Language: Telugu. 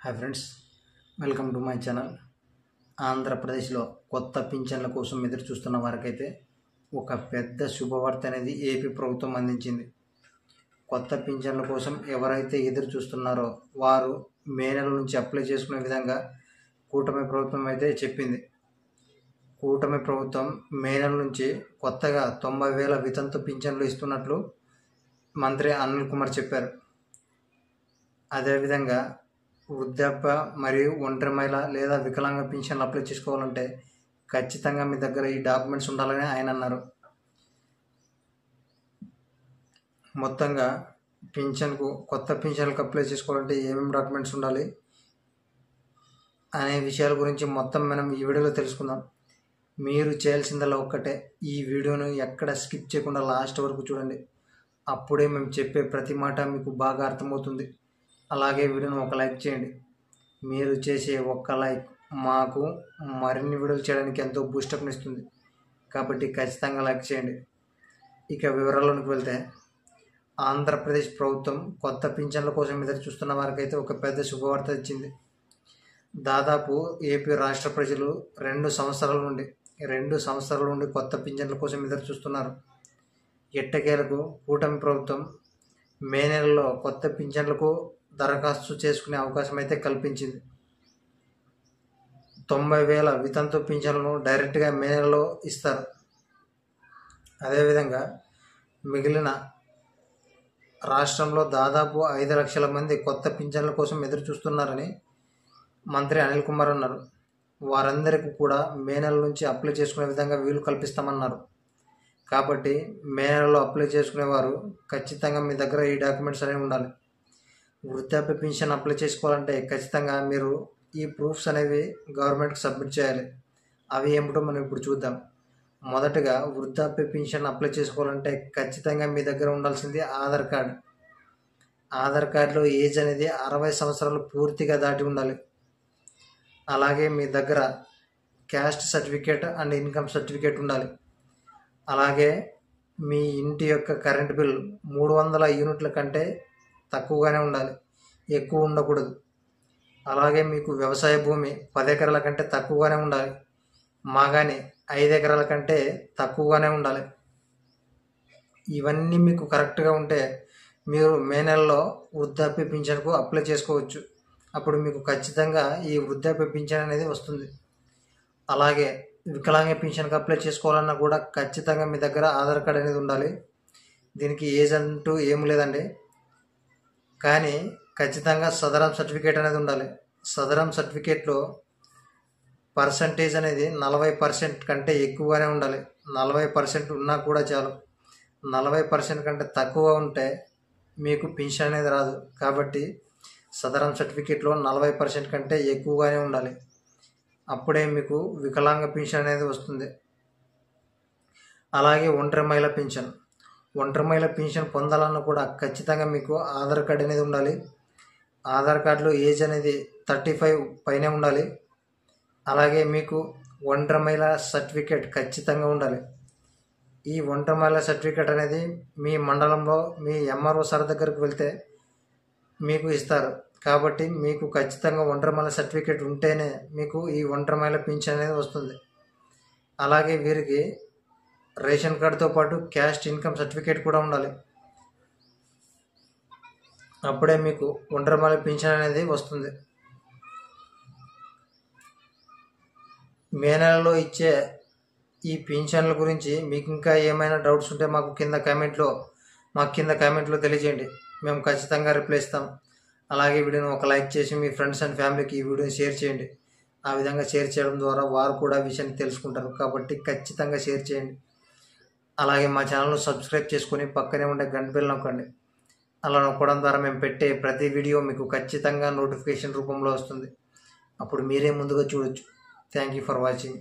Hi friends, welcome to my channel. ఆంధ్రప్రదేశ్లో కొత్త పింఛన్ల కోసం ఎదురు చూస్తున్న వారికైతే ఒక పెద్ద శుభవార్త అనేది ఏపీ ప్రభుత్వం అందించింది. కొత్త పింఛన్ల కోసం ఎవరైతే ఎదురు చూస్తున్నారో వారు మే నెల నుంచి అప్లై చేసుకునే విధంగా కూటమి ప్రభుత్వం అయితే చెప్పింది. కూటమి ప్రభుత్వం మే నెల నుంచి కొత్తగా 90,000 వితంతు పింఛన్లు ఇస్తున్నట్లు మంత్రి అనిల్ కుమార్ చెప్పారు. అదేవిధంగా వృద్ధాప్య మరియు ఒంటరి మహిళ లేదా వికలాంగ పింఛన్లు అప్లై చేసుకోవాలంటే ఖచ్చితంగా మీ దగ్గర ఈ డాక్యుమెంట్స్ ఉండాలని ఆయన అన్నారు. మొత్తంగా కొత్త పింఛన్లకు అప్లై చేసుకోవాలంటే ఏమేమి డాక్యుమెంట్స్ ఉండాలి అనే విషయాల గురించి మొత్తం మనం ఈ వీడియోలో తెలుసుకుందాం. మీరు చేయాల్సిందల్లా ఒక్కటే, ఈ వీడియోను ఎక్కడ స్కిప్ చేయకుండా లాస్ట్ వరకు చూడండి. అప్పుడే మేము చెప్పే ప్రతి మాట మీకు బాగా అర్థమవుతుంది. అలాగే వీడియోను ఒక లైక్ చేయండి. మీరు చేసే ఒక్క లైక్ మాకు మరిన్ని వీడియోలు చేయడానికి ఎంతో బూస్టప్ని ఇస్తుంది. కాబట్టి ఖచ్చితంగా లైక్ చేయండి. ఇక వివరాల్లోకి వెళ్తే, ఆంధ్రప్రదేశ్ ప్రభుత్వం కొత్త పింఛన్ల కోసం ఎదురు చూస్తున్న వారికైతే ఒక పెద్ద శుభవార్త ఇచ్చింది. దాదాపు ఏపీ రాష్ట్ర ప్రజలు 2 సంవత్సరాల నుండి కొత్త పింఛన్ల కోసం ఎదురు చూస్తున్నారు. ఎట్టకేలకు కూటమి ప్రభుత్వం మే నెలలో కొత్త పింఛన్లకు దరఖాస్తు చేసుకునే అవకాశం అయితే కల్పించింది. 90,000 వితంతు పింఛన్లను డైరెక్ట్గా మే నెలలో ఇస్తారు. అదేవిధంగా మిగిలిన రాష్ట్రంలో దాదాపు 5 లక్షల మంది కొత్త పింఛన్ల కోసం ఎదురు చూస్తున్నారని మంత్రి అనిల్ కుమార్ అన్నారు. వారందరికీ కూడా మే నెల నుంచి అప్లై చేసుకునే విధంగా వీలు కల్పిస్తామన్నారు. కాబట్టి మే నెలలో అప్లై చేసుకునేవారు ఖచ్చితంగా మీ దగ్గర ఈ డాక్యుమెంట్స్ అనేవి ఉండాలి. వృద్ధాప్య పింఛన్ అప్లై చేసుకోవాలంటే ఖచ్చితంగా మీరు ఈ ప్రూఫ్స్ అనేవి గవర్నమెంట్కి సబ్మిట్ చేయాలి. అవి ఏమిటో మనం ఇప్పుడు చూద్దాం. మొదటగా వృద్ధాప్య పింఛన్ అప్లై చేసుకోవాలంటే ఖచ్చితంగా మీ దగ్గర ఉండాల్సింది ఆధార్ కార్డు. ఆధార్ కార్డులో ఏజ్ అనేది 60 సంవత్సరాలు పూర్తిగా దాటి ఉండాలి. అలాగే మీ దగ్గర caste certificate and income certificate ఉండాలి. అలాగే మీ ఇంటి యొక్క కరెంట్ బిల్ 300 యూనిట్ల కంటే తక్కువగానే ఉండాలి, ఎక్కువ ఉండకూడదు. అలాగే మీకు వ్యవసాయ భూమి 10 ఎకరాల కంటే తక్కువగానే ఉండాలి, మాగాని 5 ఎకరాల కంటే తక్కువగానే ఉండాలి. ఇవన్నీ మీకు కరెక్ట్గా ఉంటే మీరు మే నెలలో వృద్ధాప్య పింఛన్కు అప్లై చేసుకోవచ్చు. అప్పుడు మీకు ఖచ్చితంగా ఈ వృద్ధాప్య పింఛన్ అనేది వస్తుంది. అలాగే వికలాంగ పింఛన్కి అప్లై చేసుకోవాలన్నా కూడా ఖచ్చితంగా మీ దగ్గర ఆధార్ కార్డు అనేది ఉండాలి. దీనికి ఏజ్ అంటూ ఏం లేదండి, కానీ ఖచ్చితంగా సదరం సర్టిఫికేట్ అనేది ఉండాలి. సదరం సర్టిఫికేట్లో పర్సంటేజ్ అనేది 40% కంటే ఎక్కువగానే ఉండాలి. 40% ఉన్నా కూడా చాలు. 40% కంటే తక్కువ ఉంటే మీకు పింఛన్ అనేది రాదు. కాబట్టి సదరం సర్టిఫికేట్లో 40% కంటే ఎక్కువగానే ఉండాలి. అప్పుడే మీకు వికలాంగ పింఛన్ అనేది వస్తుంది. అలాగే ఒంటరి మహిళ పింఛన్ పొందాలన్నా కూడా ఖచ్చితంగా మీకు ఆధార్ కార్డు అనేది ఉండాలి. ఆధార్ కార్డులో ఏజ్ అనేది 35 పైనే ఉండాలి. అలాగే మీకు ఒంటరి మహిళ సర్టిఫికేట్ ఖచ్చితంగా ఉండాలి. ఈ ఒంటరి మహిళ సర్టిఫికేట్ అనేది మీ మండలంలో మీ ఎంఆర్ఓ సార్ దగ్గరికి వెళ్తే మీకు ఇస్తారు. కాబట్టి మీకు ఖచ్చితంగా ఒంటరి మహిళ సర్టిఫికేట్ ఉంటేనే మీకు ఈ ఒంటరి మహిళ పింఛన్ అనేది వస్తుంది. అలాగే వీరికి రేషన్ కార్డుతో పాటు క్యాస్ట్ ఇన్కమ్ సర్టిఫికేట్ కూడా ఉండాలి. అప్పుడే మీకు ఒంటరి మహిళ పింఛన్ అనేది వస్తుంది. మే నెలలో ఇచ్చే ఈ పింఛన్ల గురించి మీకు ఇంకా ఏమైనా డౌట్స్ ఉంటే మాకు కింద కామెంట్లో తెలియజేయండి. మేము ఖచ్చితంగా రిప్లై ఇస్తాం. అలాగే వీడియోని ఒక లైక్ చేసి మీ ఫ్రెండ్స్ అండ్ ఫ్యామిలీకి ఈ వీడియోని షేర్ చేయండి. ఆ విధంగా షేర్ చేయడం ద్వారా వారు కూడా విషయాన్ని తెలుసుకుంటారు. కాబట్టి ఖచ్చితంగా షేర్ చేయండి. అలాగే మా ఛానల్ను సబ్స్క్రైబ్ చేసుకొని పక్కనే ఉండే గంట బెల్ నొక్కండి. అలా నొక్కడం ద్వారా మేము పెట్టే ప్రతి వీడియో మీకు ఖచ్చితంగా నోటిఫికేషన్ రూపంలో వస్తుంది. అప్పుడు మీరే ముందుగా చూడొచ్చు. Thank you for watching.